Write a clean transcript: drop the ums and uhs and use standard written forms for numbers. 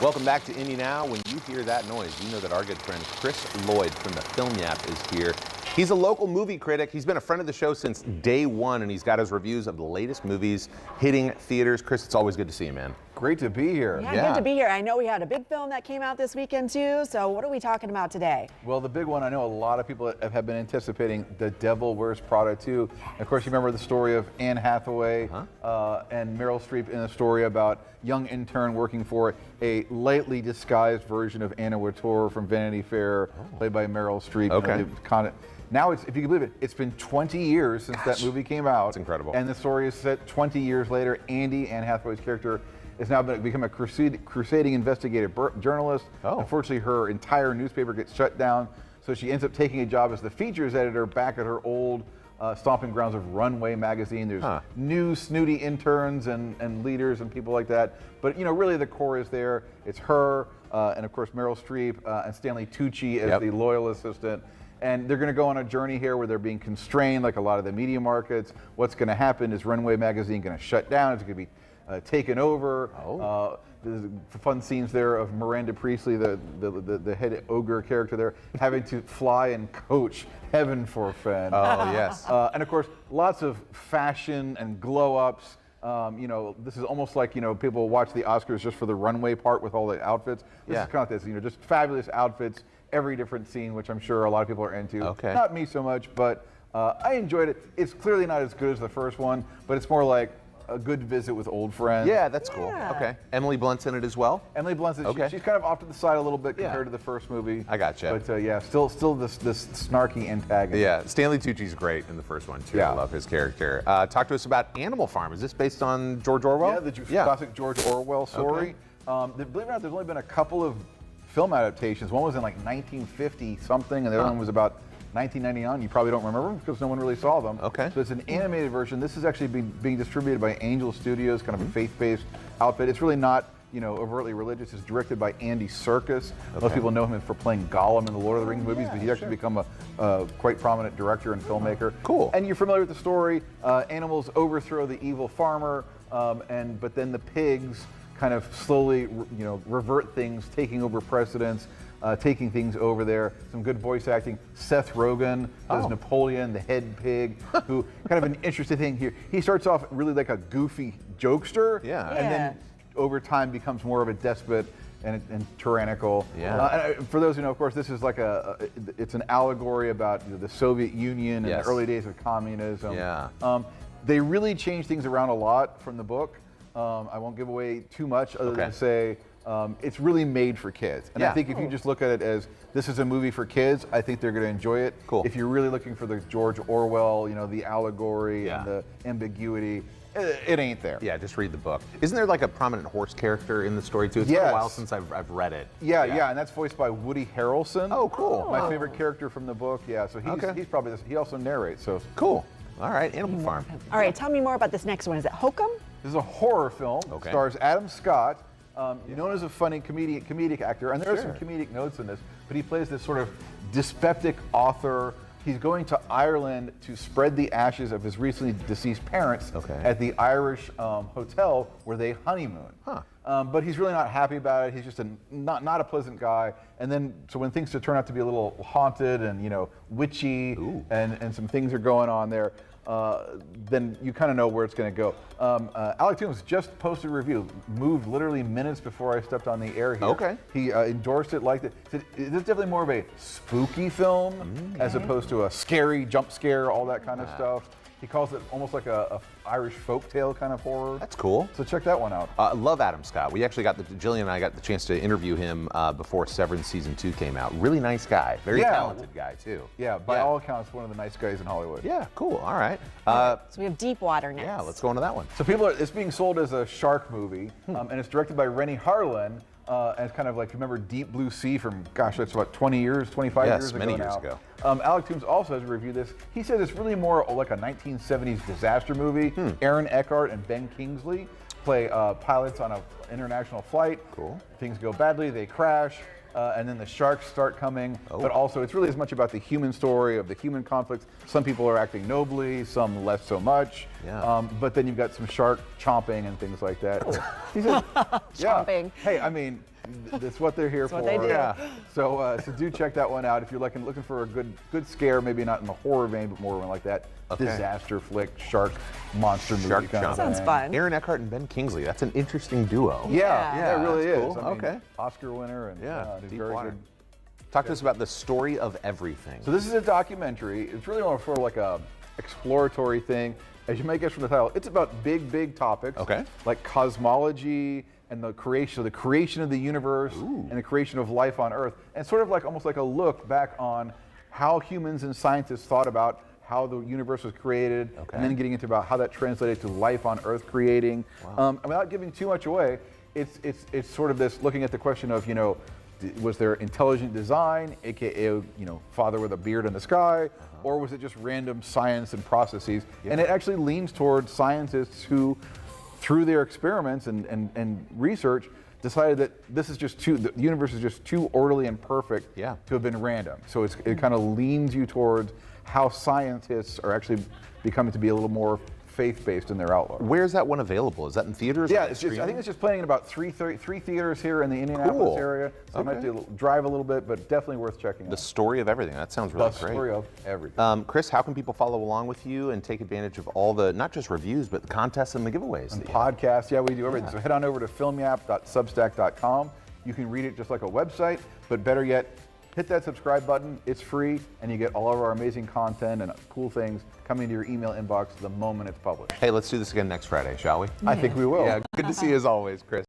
Welcome back to Indie Now. When you hear that noise, you know that our good friend Chris Lloyd from the Film Yap is here. He's a local movie critic. He's been a friend of the show since day one, and he's got his reviews of the latest movies hitting theaters. Chris, it's always good to see you, man. Great to be here. Yeah, good to be here. I know we had a big film that came out this weekend too, so what are we talking about today? Well, the big one, I know a lot of people have been anticipating, The Devil Wears Prada 2. And of course, you remember the story of Anne Hathaway and Meryl Streep in a story about young intern working for a lightly disguised version of Anna Wintour from Vanity Fair, played by Meryl Streep. Okay. Now, if you can believe it, it's been 20 years since that movie came out. That's incredible. And the story is set 20 years later. Andy, Anne Hathaway's character, has now become a crusading investigative journalist. Unfortunately, her entire newspaper gets shut down, so she ends up taking a job as the features editor back at her old stomping grounds of Runway magazine. There's new snooty interns and leaders and people like that. But, you know, really the core is there. It's her and, of course, Meryl Streep and Stanley Tucci as the loyal assistant. And they're going to go on a journey here where they're being constrained, like a lot of the media markets. What's going to happen? Is Runway magazine going to shut down? Is it going to be taken over? There's fun scenes there of Miranda Priestley, the head ogre character there, having to fly and coach Heaven Forfend. Oh, yes. And of course, lots of fashion and glow-ups. You know, this is almost like, you know, people watch the Oscars just for the runway part with all the outfits. This is kind of like this, you know, just fabulous outfits, every different scene, which I'm sure a lot of people are into. Not me so much, but I enjoyed it. It's clearly not as good as the first one, but it's more like a good visit with old friends. Yeah, that's cool. Okay. Emily Blunt's in it as well? Emily Blunt's in it. She's kind of off to the side a little bit compared to the first movie. I gotcha. But yeah, still this snarky antagonist. Yeah, Stanley Tucci's great in the first one too. I love his character. Talk to us about Animal Farm. Is this based on George Orwell? Yeah, the classic George Orwell story. Believe it or not, there's only been a couple of film adaptations. One was in like 1950 something, and the other one was about 1999. You probably don't remember them because no one really saw them. So it's an animated version. This is actually being distributed by Angel Studios, kind of a faith-based outfit. It's really not, you know, overtly religious. It's directed by Andy Serkis. Most people know him for playing Gollum in the Lord of the Rings movies, but he's actually become a quite prominent director and filmmaker. And you're familiar with the story. Animals overthrow the evil farmer, but then the pigs kind of slowly, you know, revert things, taking over precedence. Taking things over there. Some good voice acting. Seth Rogen does Napoleon, the head pig, who kind of an interesting thing here. He starts off really like a goofy jokester, and then over time becomes more of a despot and tyrannical. For those who know, of course, this is like it's an allegory about the Soviet Union and the early days of communism. They really change things around a lot from the book. I won't give away too much other than to say, it's really made for kids. And I think if you just look at it as this is a movie for kids, I think they're going to enjoy it. If you're really looking for the George Orwell, you know, the allegory and the ambiguity, it ain't there. Yeah, just read the book. Isn't there like a prominent horse character in the story too? It's been a while since I've read it. Yeah, and that's voiced by Woody Harrelson. Oh, cool. My favorite character from the book. Yeah, so he's probably this. He also narrates. So cool. All right, Animal Farm. All right, tell me more about this next one. Is it Hokum? This is a horror film. Stars Adam Scott. Known as a funny comedic actor, and there are some comedic notes in this, but he plays this sort of dyspeptic author. He's going to Ireland to spread the ashes of his recently deceased parents at the Irish hotel where they honeymoon. But he's really not happy about it. He's just not a pleasant guy. And then, so when things turn out to be a little haunted and, you know, witchy, and some things are going on there, then you kind of know where it's going to go. Alec Toombs just posted a review, moved literally minutes before I stepped on the air here. He endorsed it, liked it. Said, this is definitely more of a spooky film as opposed to a scary jump scare, all that kind of stuff. He calls it almost like a Irish folktale kind of horror. That's cool. So check that one out. Love Adam Scott. We actually Jillian and I got the chance to interview him before Severance Season 2 came out. Really nice guy. Very talented guy, too. Yeah, by all accounts, one of the nice guys in Hollywood. Yeah, cool. All right. So we have Deepwater next. Yeah, let's go into that one. So it's being sold as a shark movie, and it's directed by Rennie Harlin. And it's kind of like, remember Deep Blue Sea from, gosh, that's about 20 years, 25 years ago now. Many years ago. Alec Toombs also has reviewed this. He said it's really more like a 1970s disaster movie. Aaron Eckhart and Ben Kingsley play pilots on an international flight. Things go badly, they crash. And then the sharks start coming. But also, it's really as much about the human story of the human conflict. Some people are acting nobly, some less so much. But then you've got some shark chomping and things like that. He said, chomping. Hey, I mean, That's what they're here for. what they do. Yeah. So do check that one out if you're looking for a good scare, maybe not in the horror vein, but more like that disaster flick, shark monster movie Shark kind of jump. Sounds thing. fun. Aaron Eckhart and Ben Kingsley. That's an interesting duo. Yeah, it really that's is. cool. I mean, Okay. Oscar winner and did Deep very water. good. Talk to us about the story of everything. So this is a documentary. It's really more sort of like a exploratory thing. As you may guess from the title, it's about big topics. Okay. Like cosmology and the creation of the universe and the creation of life on Earth. And sort of like almost like a look back on how humans and scientists thought about how the universe was created, and then getting into about how that translated to life on Earth creating. And without giving too much away, it's sort of this looking at the question of, was there intelligent design, aka father with a beard in the sky, or was it just random science and processes? And it actually leans towards scientists who, through their experiments and research, decided that the universe is just too orderly and perfect to have been random. So it kind of leans you towards how scientists are actually becoming to be a little more faith-based in their outlook. Where's that one available? Is that in theaters? Yeah, I think it's just playing in about three theaters here in the Indianapolis area. So you might have to drive a little bit, but definitely worth checking out. The story of everything. That sounds really The great. story of everything. Chris, how can people follow along with you and take advantage of all the, not just reviews, but the contests and the giveaways? And podcasts, we do everything. So head on over to filmyap.substack.com. You can read it just like a website, but better yet, hit that subscribe button. It's free, and you get all of our amazing content and cool things coming to your email inbox the moment it's published. Hey, let's do this again next Friday, shall we? I think we will. Yeah, good to see you as always, Chris.